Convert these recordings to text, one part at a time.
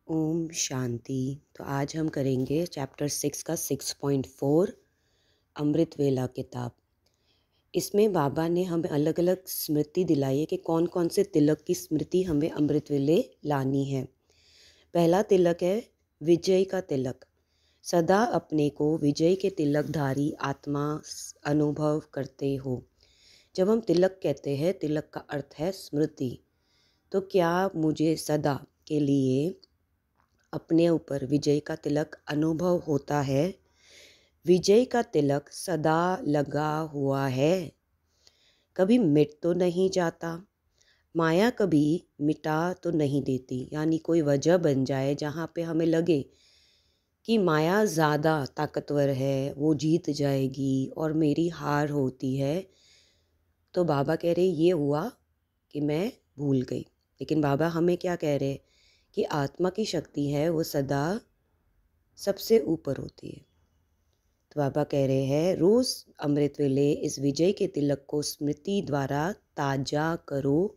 ओम शांति। तो आज हम करेंगे चैप्टर 6 का 6.4 अमृत वेला किताब। इसमें बाबा ने हमें अलग अलग स्मृति दिलाई है कि कौन कौन से तिलक की स्मृति हमें अमृत वेले लानी है। पहला तिलक है विजय का तिलक। सदा अपने को विजय के तिलकधारी आत्मा अनुभव करते हो। जब हम तिलक कहते हैं, तिलक का अर्थ है स्मृति। तो क्या मुझे सदा के लिए अपने ऊपर विजय का तिलक अनुभव होता है? विजय का तिलक सदा लगा हुआ है, कभी मिट तो नहीं जाता। माया कभी मिटा तो नहीं देती, यानी कोई वजह बन जाए जहाँ पे हमें लगे कि माया ज़्यादा ताकतवर है, वो जीत जाएगी और मेरी हार होती है, तो बाबा कह रहे ये हुआ कि मैं भूल गई। लेकिन बाबा हमें क्या कह रहे कि आत्मा की शक्ति है वो सदा सबसे ऊपर होती है। तो बाबा कह रहे हैं रोज़ अमृत वेले इस विजय के तिलक को स्मृति द्वारा ताजा करो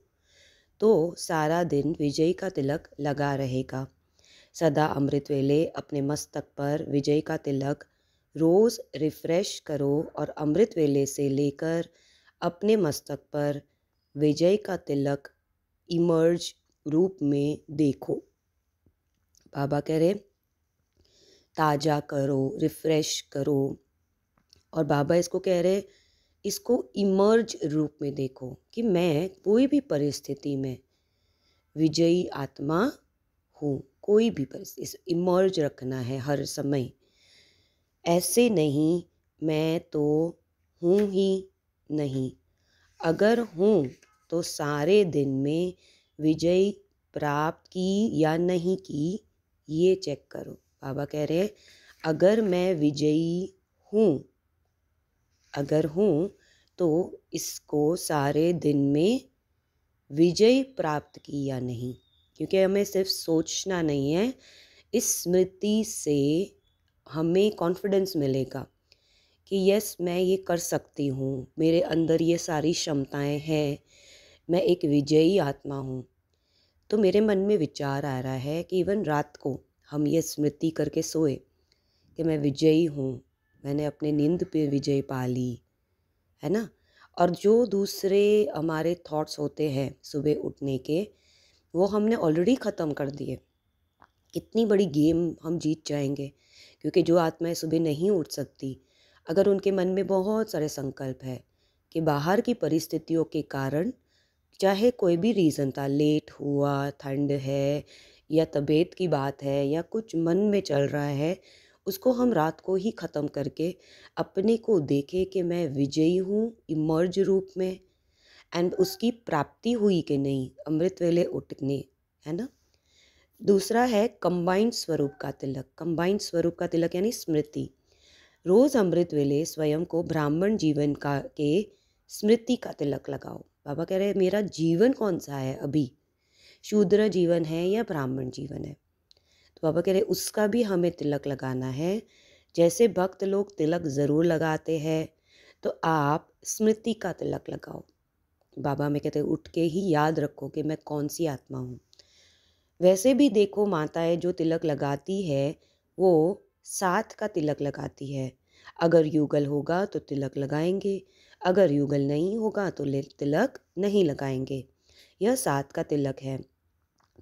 तो सारा दिन विजय का तिलक लगा रहेगा। सदा अमृत वेले अपने मस्तक पर विजय का तिलक रोज़ रिफ्रेश करो और अमृत वेले से लेकर अपने मस्तक पर विजय का तिलक इमर्ज रूप में देखो। बाबा कह रहे ताज़ा करो, रिफ्रेश करो। और बाबा इसको कह रहे इसको इमर्ज रूप में देखो कि मैं कोई भी परिस्थिति में विजयी आत्मा हूँ। कोई भी परिस्थिति इमर्ज रखना है हर समय। ऐसे नहीं मैं तो हूँ ही नहीं, अगर हूँ तो सारे दिन में विजय प्राप्त की या नहीं की ये चेक करो। बाबा कह रहे अगर मैं विजयी हूँ, अगर हूँ तो इसको सारे दिन में विजय प्राप्त की या नहीं। क्योंकि हमें सिर्फ सोचना नहीं है, इस स्मृति से हमें कॉन्फिडेंस मिलेगा कि यस मैं ये कर सकती हूँ, मेरे अंदर ये सारी क्षमताएं हैं, मैं एक विजयी आत्मा हूँ। तो मेरे मन में विचार आ रहा है कि इवन रात को हम ये स्मृति करके सोए कि मैं विजयी हूँ, मैंने अपने नींद पे विजय पा ली, है ना। और जो दूसरे हमारे थॉट्स होते हैं सुबह उठने के, वो हमने ऑलरेडी ख़त्म कर दिए। कितनी बड़ी गेम हम जीत जाएंगे। क्योंकि जो आत्माएं सुबह नहीं उठ सकती, अगर उनके मन में बहुत सारे संकल्प है कि बाहर की परिस्थितियों के कारण, चाहे कोई भी रीज़न था, लेट हुआ, ठंड है या तबीयत की बात है या कुछ मन में चल रहा है, उसको हम रात को ही ख़त्म करके अपने को देखें कि मैं विजयी हूँ इमर्ज रूप में, एंड उसकी प्राप्ति हुई कि नहीं अमृत वेले उठने, है ना। दूसरा है कंबाइंड स्वरूप का तिलक। कंबाइंड स्वरूप का तिलक यानी स्मृति। रोज़ अमृत वेले स्वयं को ब्राह्मण जीवन का के स्मृति का तिलक लगाओ। बाबा कह रहे हैं मेरा जीवन कौन सा है अभी, शूद्र जीवन है या ब्राह्मण जीवन है। तो बाबा कह रहे उसका भी हमें तिलक लगाना है। जैसे भक्त लोग तिलक ज़रूर लगाते हैं, तो आप स्मृति का तिलक लगाओ। बाबा में कहते उठ के ही याद रखो कि मैं कौन सी आत्मा हूँ। वैसे भी देखो माताएं जो तिलक लगाती है वो 7 का तिलक लगाती है। अगर युगल होगा तो तिलक लगाएंगे, अगर युगल नहीं होगा तो तिलक नहीं लगाएंगे। यह 7 का तिलक है।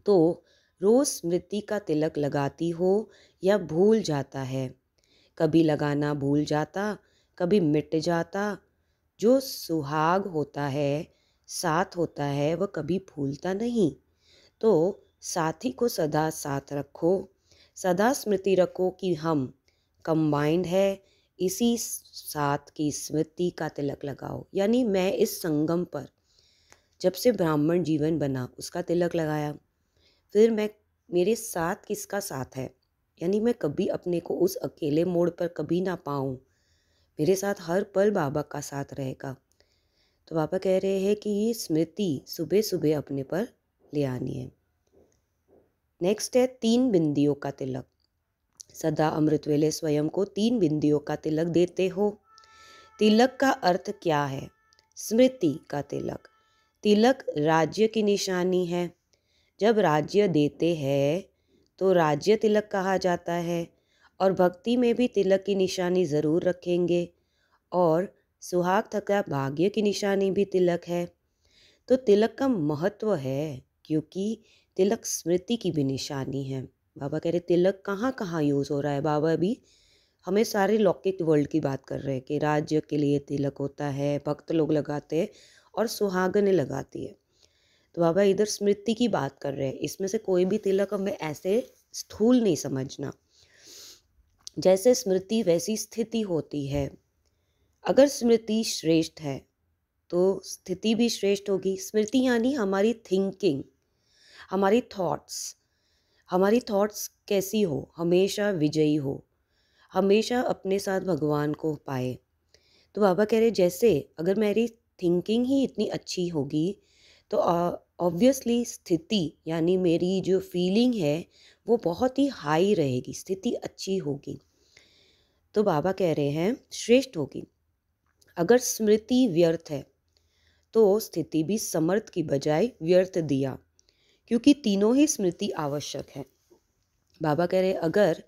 तो रोज़ स्मृति का तिलक लगाती हो या भूल जाता है, कभी लगाना भूल जाता, कभी मिट जाता। जो सुहाग होता है, साथ होता है, वह कभी भूलता नहीं। तो साथी को सदा साथ रखो, सदा स्मृति रखो कि हम कंबाइंड है। इसी साथ की स्मृति का तिलक लगाओ। यानी मैं इस संगम पर जब से ब्राह्मण जीवन बना उसका तिलक लगाया, फिर मैं मेरे साथ किसका साथ है, यानी मैं कभी अपने को उस अकेले मोड़ पर कभी ना पाऊँ, मेरे साथ हर पल बाबा का साथ रहेगा। तो बाबा कह रहे हैं कि ये स्मृति सुबह सुबह अपने पर ले आनी है। नेक्स्ट है 3 बिंदियों का तिलक। सदा अमृत वेले स्वयं को 3 बिंदियों का तिलक देते हो। तिलक का अर्थ क्या है? स्मृति का तिलक। तिलक राज्य की निशानी है। जब राज्य देते हैं तो राज्य तिलक कहा जाता है। और भक्ति में भी तिलक की निशानी ज़रूर रखेंगे। और सुहाग तथा भाग्य की निशानी भी तिलक है। तो तिलक का महत्व है क्योंकि तिलक स्मृति की भी निशानी है। बाबा कह रहे तिलक कहाँ कहाँ यूज़ हो रहा है। बाबा भी हमें सारे लौकिक वर्ल्ड की बात कर रहे हैं कि राज्य के लिए तिलक होता है, भक्त लोग लगाते हैं और सुहागनें लगाती है। तो बाबा इधर स्मृति की बात कर रहे हैं। इसमें से कोई भी तिलक हमें ऐसे स्थूल नहीं समझना। जैसे स्मृति वैसी स्थिति होती है। अगर स्मृति श्रेष्ठ है तो स्थिति भी श्रेष्ठ होगी। स्मृति यानी हमारी थिंकिंग, हमारी थॉट्स कैसी हो, हमेशा विजयी हो, हमेशा अपने साथ भगवान को पाए। तो बाबा कह रहे जैसे अगर मेरी थिंकिंग ही इतनी अच्छी होगी तो ऑब्वियसली स्थिति यानी मेरी जो फीलिंग है वो बहुत ही हाई रहेगी, स्थिति अच्छी होगी। तो बाबा कह रहे हैं श्रेष्ठ होगी। अगर स्मृति व्यर्थ है तो स्थिति भी समर्थ की बजाय व्यर्थ दिया, क्योंकि तीनों ही स्मृति आवश्यक है। बाबा कह रहे अगर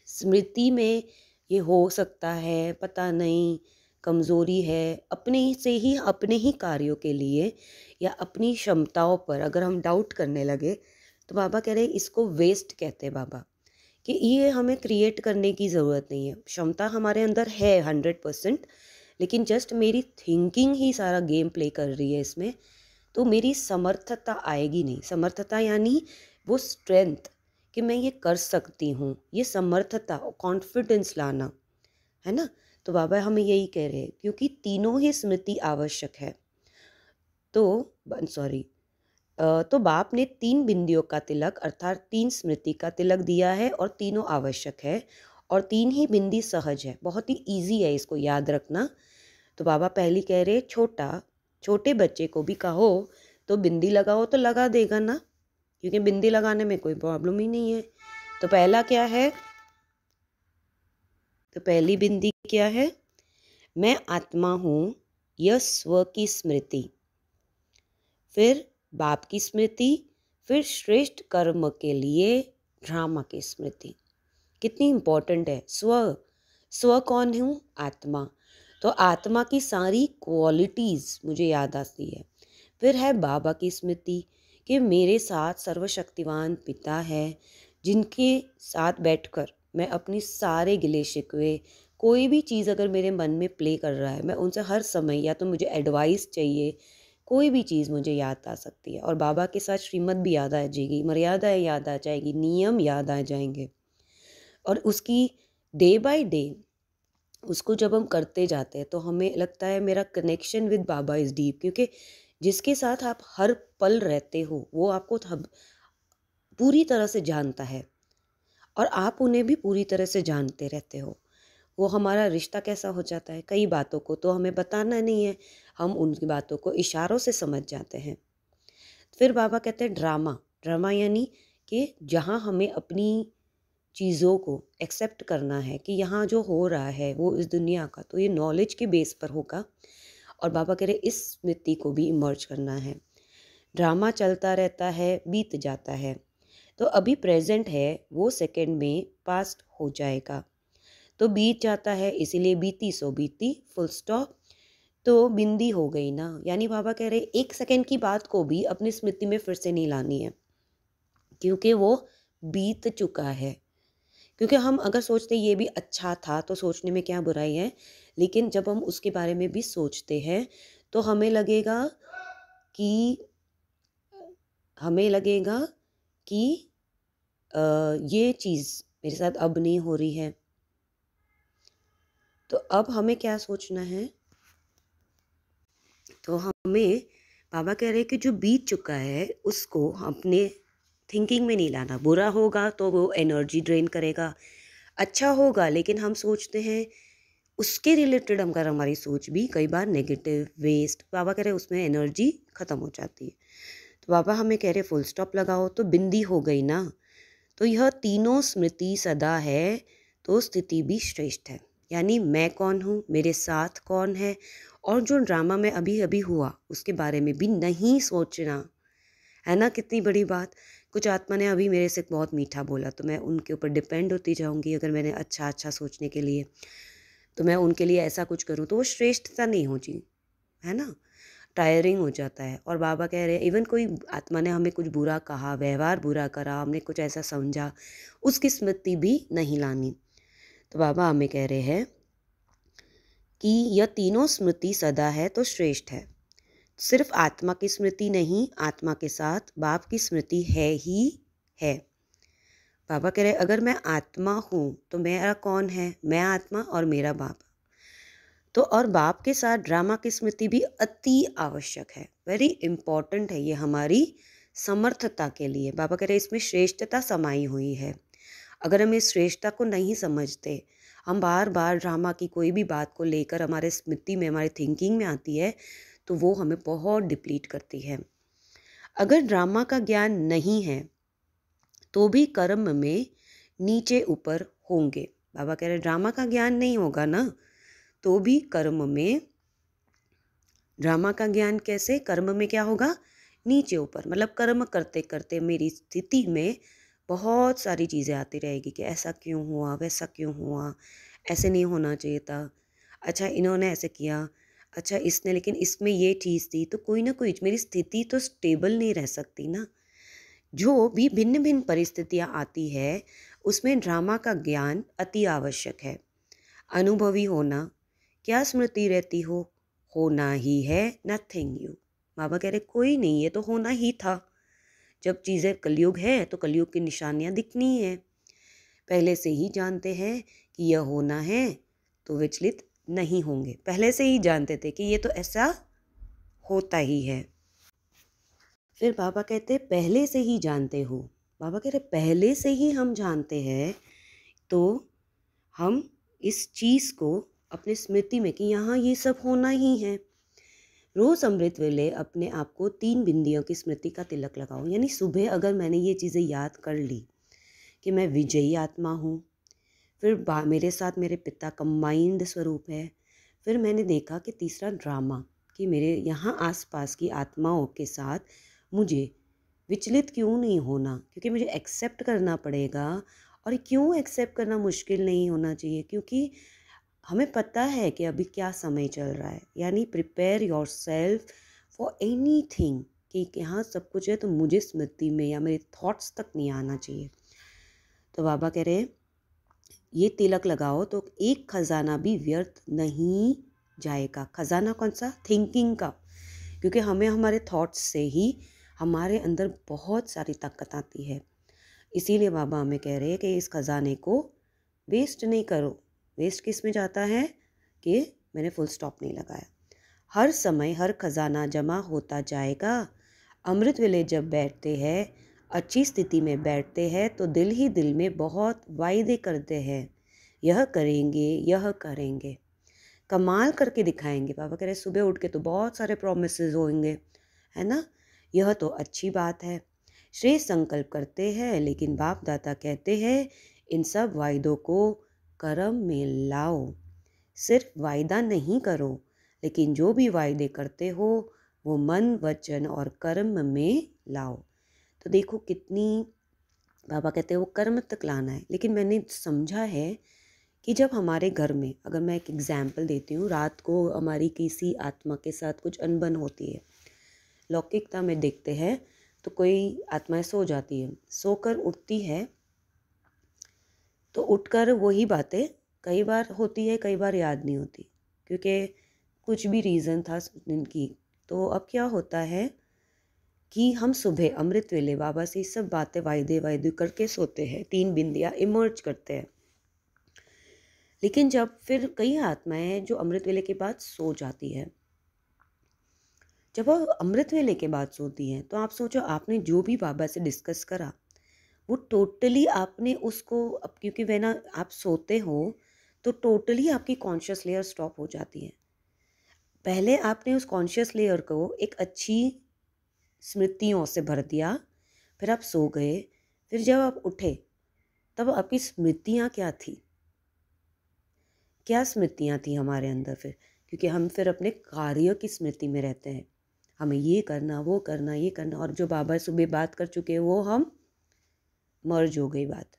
स्मृति में ये हो सकता है, पता नहीं, कमज़ोरी है, अपने ही कार्यों के लिए या अपनी क्षमताओं पर अगर हम डाउट करने लगे तो बाबा कह रहे इसको वेस्ट कहते हैं बाबा, कि ये हमें क्रिएट करने की ज़रूरत नहीं है। क्षमता हमारे अंदर है 100%, लेकिन जस्ट मेरी थिंकिंग ही सारा गेम प्ले कर रही है इसमें, तो मेरी समर्थता आएगी नहीं। समर्थता यानी वो स्ट्रेंथ कि मैं ये कर सकती हूँ, ये समर्थता और कॉन्फिडेंस लाना, है ना। तो बाबा हमें यही कह रहे हैं क्योंकि तीनों ही स्मृति आवश्यक है। तो बाप ने 3 बिंदियों का तिलक अर्थात 3 स्मृति का तिलक दिया है और तीनों आवश्यक है और 3 ही बिंदी सहज है। बहुत ही ईजी है इसको याद रखना। तो बाबा पहली कह रहे छोटे बच्चे को भी कहो तो बिंदी लगाओ तो लगा देगा ना, क्योंकि बिंदी लगाने में कोई प्रॉब्लम ही नहीं है। तो पहला क्या है, तो पहली बिंदी क्या है, मैं आत्मा हूँ, यह स्व की स्मृति। फिर बाप की स्मृति, फिर श्रेष्ठ कर्म के लिए ड्रामा की स्मृति। कितनी इम्पोर्टेंट है। स्व कौन हूँ, आत्मा। तो आत्मा की सारी क्वालिटीज़ मुझे याद आती है। फिर है बाबा की स्मृति कि मेरे साथ सर्वशक्तिवान पिता है, जिनके साथ बैठकर मैं अपनी सारे गिले शिकवे, कोई भी चीज़ अगर मेरे मन में प्ले कर रहा है, मैं उनसे हर समय या तो मुझे एडवाइस चाहिए, कोई भी चीज़ मुझे याद आ सकती है। और बाबा के साथ श्रीमत भी याद आ जाएगी, मर्यादाएं याद आ जाएगी, नियम याद आ जाएंगे। और उसकी डे बाय डे उसको जब हम करते जाते हैं तो हमें लगता है मेरा connection with Baba is deep, क्योंकि जिसके साथ आप हर पल रहते हो वो आपको पूरी तरह से जानता है और आप उन्हें भी पूरी तरह से जानते रहते हो। वो हमारा रिश्ता कैसा हो जाता है, कई बातों को तो हमें बताना नहीं है, हम उनकी बातों को इशारों से समझ जाते हैं। फिर बाबा कहते हैं ड्रामा यानी कि जहाँ हमें अपनी चीज़ों को एक्सेप्ट करना है कि यहाँ जो हो रहा है वो इस दुनिया का तो ये नॉलेज के बेस पर होगा। और बाबा कह रहे इस स्मृति को भी इमर्ज करना है। ड्रामा चलता रहता है, बीत जाता है, तो अभी प्रेजेंट है वो सेकंड में पास्ट हो जाएगा। तो बीत जाता है इसीलिए बीती सो बीती, फुल स्टॉप। तो बिंदी हो गई ना, यानी बाबा कह रहे एक सेकंड की बात को भी अपनी स्मृति में फिर से नहीं लानी है, क्योंकि वो बीत चुका है। क्योंकि हम अगर सोचते ये भी अच्छा था तो सोचने में क्या बुराई है, लेकिन जब हम उसके बारे में भी सोचते हैं तो हमें लगेगा कि ये चीज़ मेरे साथ अब नहीं हो रही है। तो अब हमें क्या सोचना है, तो हमें बाबा कह रहे हैं कि जो बीत चुका है उसको अपने थिंकिंग में नहीं लाना। बुरा होगा तो वो एनर्जी ड्रेन करेगा, अच्छा होगा लेकिन हम सोचते हैं उसके रिलेटेड, हम हमारी सोच भी कई बार नेगेटिव वेस्ट, बाबा कह रहे उसमें एनर्जी ख़त्म हो जाती है। तो बाबा हमें कह रहे फुल स्टॉप लगाओ, तो बिंदी हो गई ना। तो यह तीनों स्मृति सदा है तो स्थिति भी श्रेष्ठ है। यानी मैं कौन हूँ, मेरे साथ कौन है, और जो ड्रामा में अभी अभी हुआ उसके बारे में भी नहीं सोचना, है ना। कितनी बड़ी बात कुछ आत्मा ने अभी मेरे से बहुत मीठा बोला तो मैं उनके ऊपर डिपेंड होती जाऊँगी। अगर मैंने अच्छा अच्छा सोचने के लिए, तो मैं उनके लिए ऐसा कुछ करूँ तो वो श्रेष्ठता नहीं होती, है ना? टायरिंग हो जाता है। और बाबा कह रहे हैं इवन कोई आत्मा ने हमें कुछ बुरा कहा, व्यवहार बुरा करा, हमने कुछ ऐसा समझा, उसकी स्मृति भी नहीं लानी। तो बाबा हमें कह रहे हैं कि यह तीनों स्मृति सदा है तो श्रेष्ठ है। सिर्फ आत्मा की स्मृति नहीं, आत्मा के साथ बाप की स्मृति है ही है। बाबा कह रहे अगर मैं आत्मा हूँ तो मेरा कौन है? मैं आत्मा और मेरा बाप। तो और बाप के साथ ड्रामा की स्मृति भी अति आवश्यक है, वेरी इम्पॉर्टेंट है ये हमारी समर्थता के लिए। बाबा कह रहे इसमें श्रेष्ठता समाई हुई है। अगर हम इस श्रेष्ठता को नहीं समझते, हम बार बार ड्रामा की कोई भी बात को लेकर हमारे स्मृति में, हमारे थिंकिंग में आती है, तो वो हमें बहुत डिप्लीट करती है। अगर ड्रामा का ज्ञान नहीं है तो भी कर्म में नीचे ऊपर होंगे। बाबा कह रहे ड्रामा का ज्ञान नहीं होगा ना, तो भी कर्म में, ड्रामा का ज्ञान कैसे? कर्म में क्या होगा? नीचे ऊपर, मतलब कर्म करते करते मेरी स्थिति में बहुत सारी चीज़ें आती रहेगी कि ऐसा क्यों हुआ, वैसा क्यों हुआ, ऐसे नहीं होना चाहिए था, अच्छा इन्होंने ऐसे किया, अच्छा इसने, लेकिन इसमें ये चीज़ थी, तो कोई ना कोई मेरी स्थिति तो स्टेबल नहीं रह सकती ना। जो भी भिन्न भिन्न परिस्थितियाँ आती है उसमें ड्रामा का ज्ञान अति आवश्यक है। अनुभवी होना, क्या स्मृति रहती हो? होना ही है, नथिंग यू। बाबा कह रहे कोई नहीं, ये तो होना ही था। जब चीज़ें कलयुग है तो कलयुग की निशानियाँ दिखनी ही है। पहले से ही जानते हैं कि यह होना है तो विचलित नहीं होंगे। पहले से ही जानते थे कि ये तो ऐसा होता ही है। फिर बाबा कहते पहले से ही जानते हो। बाबा कह रहे पहले से ही हम जानते हैं, तो हम इस चीज़ को अपने स्मृति में कि यहाँ ये सब होना ही है। रोज़ अमृत वेले अपने आप को 3 बिंदियों की स्मृति का तिलक लगाओ। यानी सुबह अगर मैंने ये चीज़ें याद कर ली कि मैं विजयी आत्मा हूँ, फिर मेरे साथ मेरे पिता कंबाइंड स्वरूप है, फिर मैंने देखा कि तीसरा ड्रामा कि मेरे यहाँ आसपास की आत्माओं के साथ मुझे विचलित क्यों नहीं होना, क्योंकि मुझे एक्सेप्ट करना पड़ेगा। और क्यों एक्सेप्ट करना मुश्किल नहीं होना चाहिए? क्योंकि हमें पता है कि अभी क्या समय चल रहा है। यानी prepare your self for any thing, कि यहाँ सब कुछ है तो मुझे स्मृति में या मेरे थॉट्स तक नहीं आना चाहिए। तो बाबा कह रहे हैं ये तिलक लगाओ तो एक खजाना भी व्यर्थ नहीं जाएगा। खजाना कौन सा? थिंकिंग का। क्योंकि हमें हमारे थॉट्स से ही हमारे अंदर बहुत सारी ताकत आती है। इसीलिए बाबा हमें कह रहे हैं कि इस खजाने को वेस्ट नहीं करो। वेस्ट किस में जाता है कि मैंने फुल स्टॉप नहीं लगाया। हर समय हर खजाना जमा होता जाएगा। अमृत वेले जब बैठते हैं, अच्छी स्थिति में बैठते हैं, तो दिल ही दिल में बहुत वायदे करते हैं, यह करेंगे, यह करेंगे, कमाल करके दिखाएंगे। बाबा कह रहे सुबह उठ के तो बहुत सारे प्रॉमिसेस होंगे, है ना? यह तो अच्छी बात है। श्रेष्ठ संकल्प करते हैं, लेकिन बाप दादा कहते हैं इन सब वायदों को कर्म में लाओ। सिर्फ वायदा नहीं करो, लेकिन जो भी वायदे करते हो वो मन, वचन और कर्म में लाओ। तो देखो कितनी, बाबा कहते हैं वो कर्म तक लाना है। लेकिन मैंने समझा है कि जब हमारे घर में, अगर मैं एक एग्जाम्पल देती हूँ, रात को हमारी किसी आत्मा के साथ कुछ अनबन होती है, लौकिकता में देखते हैं तो कोई आत्माएं सो जाती है, सोकर उठती है तो उठकर वही बातें कई बार होती है, कई बार याद नहीं होती, क्योंकि कुछ भी रीज़न था दिन की। तो अब क्या होता है कि हम सुबह अमृत वेले बाबा से सब बातें वायदे वायदे करके सोते हैं, 3 बिंदियाँ इमर्ज करते हैं। लेकिन जब फिर कई आत्माएं हैं जो अमृत वेले के बाद सो जाती है। जब वो अमृत वेले के बाद सोती हैं तो आप सोचो आपने जो भी बाबा से डिस्कस करा वो टोटली आपने उसको, अब क्योंकि वह ना आप सोते हो तो टोटली आपकी कॉन्शियस लेयर स्टॉप हो जाती है। पहले आपने उस कॉन्शियस लेयर को एक अच्छी स्मृतियों से भर दिया, फिर आप सो गए, फिर जब आप उठे तब आपकी स्मृतियाँ क्या थी? क्या स्मृतियाँ थी हमारे अंदर फिर? क्योंकि हम फिर अपने कार्य की स्मृति में रहते हैं, हमें ये करना, वो करना, ये करना, और जो बाबा सुबह बात कर चुके हैं वो हम मर्ज हो गई बात।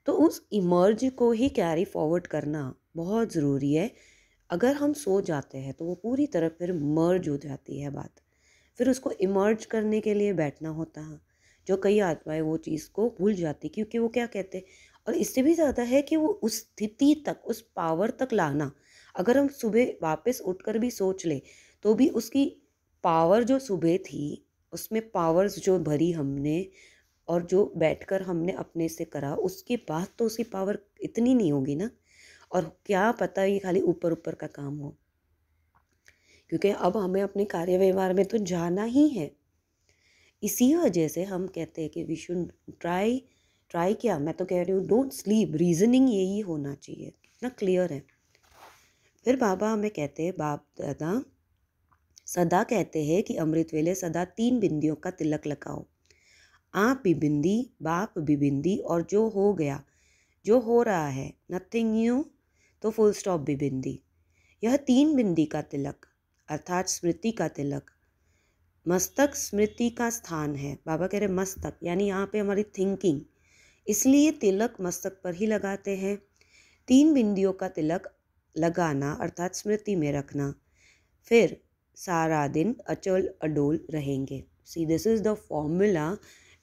तो उस इमर्ज को ही कैरी फॉरवर्ड करना बहुत ज़रूरी है। अगर हम सो जाते हैं तो वो पूरी तरह फिर मर्ज हो जाती है बात, फिर उसको इमर्ज करने के लिए बैठना होता है, जो कई आत्माएं वो चीज़ को भूल जाती, क्योंकि वो क्या कहते हैं। और इससे भी ज़्यादा है कि वो उस स्थिति तक, उस पावर तक लाना, अगर हम सुबह वापस उठकर भी सोच ले तो भी उसकी पावर जो सुबह थी, उसमें पावर्स जो भरी हमने और जो बैठकर हमने अपने से करा, उसके बाद तो उसकी पावर इतनी नहीं होगी ना। और क्या पता ये खाली ऊपर ऊपर का काम हो, क्योंकि अब हमें अपने कार्य व्यवहार में तो जाना ही है। इसी वजह से हम कहते हैं कि वी शुड ट्राई। ट्राई क्या, मैं तो कह रही हूँ डोंट स्लीप। रीजनिंग यही होना चाहिए, कितना क्लियर है। फिर बाबा हमें कहते हैं, बाप दादा सदा कहते हैं कि अमृत वेले सदा 3 बिंदियों का तिलक लगाओ। आप भी बिंदी, बाप भी बिंदी, और जो हो गया, जो हो रहा है, नथिंग न्यू, तो फुल स्टॉप भी बिंदी। यह 3 बिंदी का तिलक अर्थात स्मृति का तिलक, मस्तक स्मृति का स्थान है। बाबा कह रहे मस्तक यानी यहाँ पे हमारी थिंकिंग, इसलिए तिलक मस्तक पर ही लगाते हैं। 3 बिंदियों का तिलक लगाना अर्थात स्मृति में रखना, फिर सारा दिन अचल अडोल रहेंगे। See this is the formula.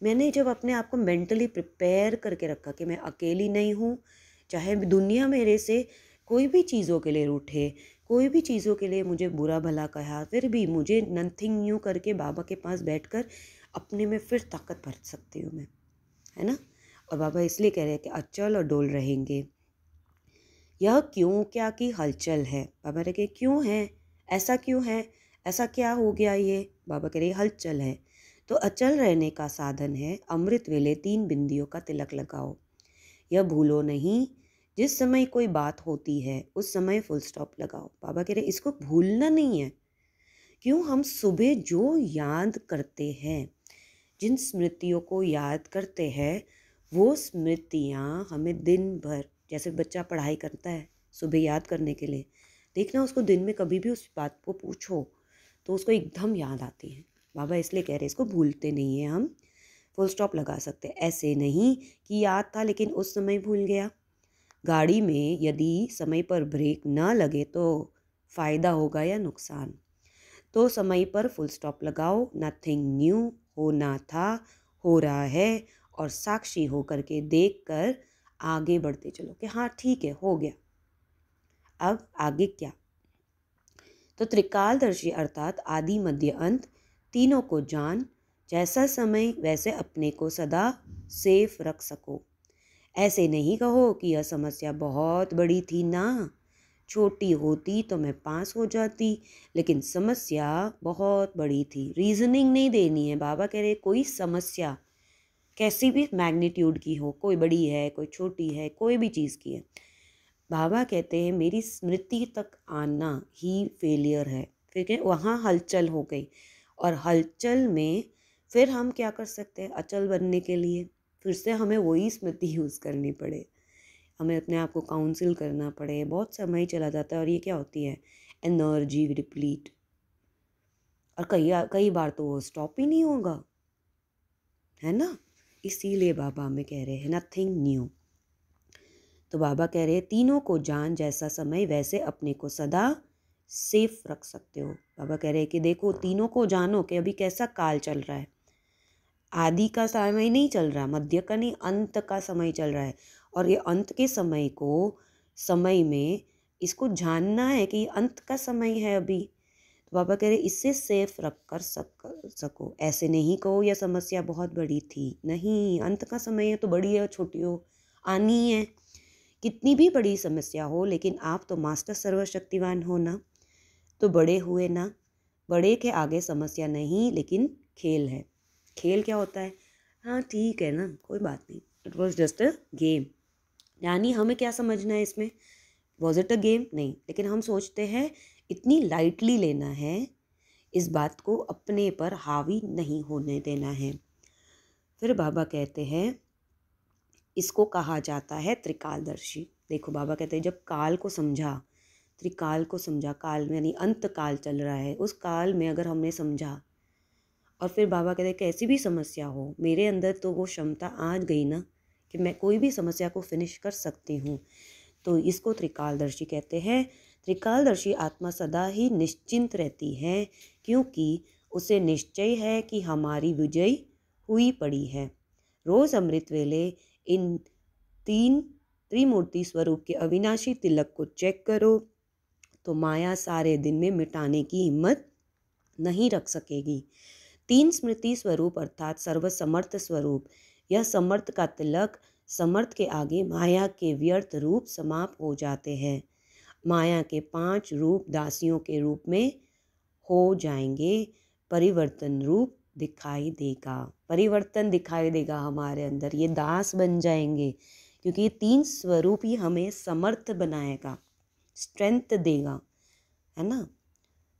मैंने जब अपने आप को मेंटली प्रिपेयर करके रखा कि मैं अकेली नहीं हूँ, चाहे दुनिया मेरे से कोई भी चीज़ों के लिए रूठे, कोई भी चीज़ों के लिए मुझे बुरा भला कहा, फिर भी मुझे नथिंग न्यू करके बाबा के पास बैठकर अपने में फिर ताकत भर सकती हूँ मैं, है ना। और बाबा इसलिए कह रहे हैं कि अचल और डोल रहेंगे। यह क्यों क्या की हलचल है। बाबा ने कहे क्यों है, ऐसा क्यों है, ऐसा क्या हो गया ये। बाबा कह रहे हलचल है। तो अचल रहने का साधन है अमृत वेले 3 बिंदियों का तिलक लगाओ। यह भूलो नहीं, जिस समय कोई बात होती है उस समय फुल स्टॉप लगाओ। बाबा कह रहे इसको भूलना नहीं है। क्यों, हम सुबह जो याद करते हैं, जिन स्मृतियों को याद करते हैं, वो स्मृतियाँ हमें दिन भर, जैसे बच्चा पढ़ाई करता है सुबह याद करने के लिए, देखना उसको दिन में कभी भी उस बात को पूछो तो उसको एकदम याद आती है। बाबा इसलिए कह रहे हैं इसको भूलते नहीं हैं हम, फुल स्टॉप लगा सकते हैं। ऐसे नहीं कि याद था लेकिन उस समय भूल गया। गाड़ी में यदि समय पर ब्रेक ना लगे तो फ़ायदा होगा या नुकसान। तो समय पर फुल स्टॉप लगाओ। नथिंग न्यू, होना था, हो रहा है, और साक्षी होकर के देख कर आगे बढ़ते चलो कि हाँ ठीक है हो गया, अब आगे क्या। तो त्रिकालदर्शी अर्थात आदि मध्य अंत तीनों को जान, जैसा समय वैसे अपने को सदा सेफ रख सको। ऐसे नहीं कहो कि यह समस्या बहुत बड़ी थी ना, छोटी होती तो मैं पास हो जाती, लेकिन समस्या बहुत बड़ी थी। रीजनिंग नहीं देनी है। बाबा कह रहे कोई समस्या कैसी भी मैग्नीट्यूड की हो, कोई बड़ी है कोई छोटी है, कोई भी चीज़ की है, बाबा कहते हैं मेरी स्मृति तक आना ही फेलियर है। फिर क्या, वहाँ हलचल हो गई, और हलचल में फिर हम क्या कर सकते हैं, अचल बनने के लिए फिर से हमें वही स्मृति यूज़ करनी पड़े, हमें अपने आप को काउंसिल करना पड़े, बहुत समय चला जाता है। और ये क्या होती है, एनर्जी डिप्लीट, और कई कई बार तो वो स्टॉप ही नहीं होगा, है ना। इसीलिए बाबा हमें कह रहे हैं नथिंग न्यू। तो बाबा कह रहे हैं तीनों को जान, जैसा समय वैसे अपने को सदा सेफ रख सकते हो। बाबा कह रहे हैं कि देखो तीनों को जानो कि अभी कैसा काल चल रहा है। आदि का समय नहीं चल रहा, मध्य का नहीं, अंत का समय चल रहा है। और ये अंत के समय को, समय में इसको जानना है कि अंत का समय है अभी। तो बाबा कह रहे इससे सेफ रख कर सको। ऐसे नहीं कहो यह समस्या बहुत बड़ी थी, नहीं, अंत का समय है तो बड़ी है छोटी हो, आनी है। कितनी भी बड़ी समस्या हो, लेकिन आप तो मास्टर सर्वशक्तिवान हो ना, तो बड़े हुए ना। बड़े के आगे समस्या नहीं, लेकिन खेल है। खेल क्या होता है, हाँ ठीक है ना, कोई बात नहीं, it was just a game. यानी हमें क्या समझना है इसमें, वॉज इट अ गेम, नहीं, लेकिन हम सोचते हैं इतनी लाइटली लेना है, इस बात को अपने पर हावी नहीं होने देना है। फिर बाबा कहते हैं इसको कहा जाता है त्रिकालदर्शी। देखो बाबा कहते हैं जब काल को समझा, त्रिकाल को समझा, काल में यानी अंत काल चल रहा है, उस काल में अगर हमने समझा और फिर बाबा कहते कैसी भी समस्या हो, मेरे अंदर तो वो क्षमता आ गई ना कि मैं कोई भी समस्या को फिनिश कर सकती हूँ। तो इसको त्रिकालदर्शी कहते हैं। त्रिकालदर्शी आत्मा सदा ही निश्चिंत रहती है, क्योंकि उसे निश्चय है कि हमारी विजय हुई पड़ी है। रोज़ अमृत वेले इन 3 त्रिमूर्ति स्वरूप के अविनाशी तिलक को चेक करो, तो माया सारे दिन में मिटाने की हिम्मत नहीं रख सकेगी। 3 स्मृति स्वरूप अर्थात सर्वसमर्थ स्वरूप, यह समर्थ का तिलक, समर्थ के आगे माया के व्यर्थ रूप समाप्त हो जाते हैं। माया के 5 रूप दासियों के रूप में हो जाएंगे। परिवर्तन रूप दिखाई देगा, परिवर्तन दिखाई देगा हमारे अंदर, ये दास बन जाएंगे, क्योंकि ये 3 स्वरूप ही हमें समर्थ बनाएगा, स्ट्रेंथ देगा, है ना।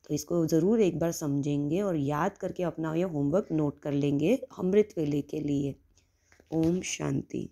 तो इसको ज़रूर एक बार समझेंगे और याद करके अपना ये होमवर्क नोट कर लेंगे अमृत वेले के लिए। ओम शांति।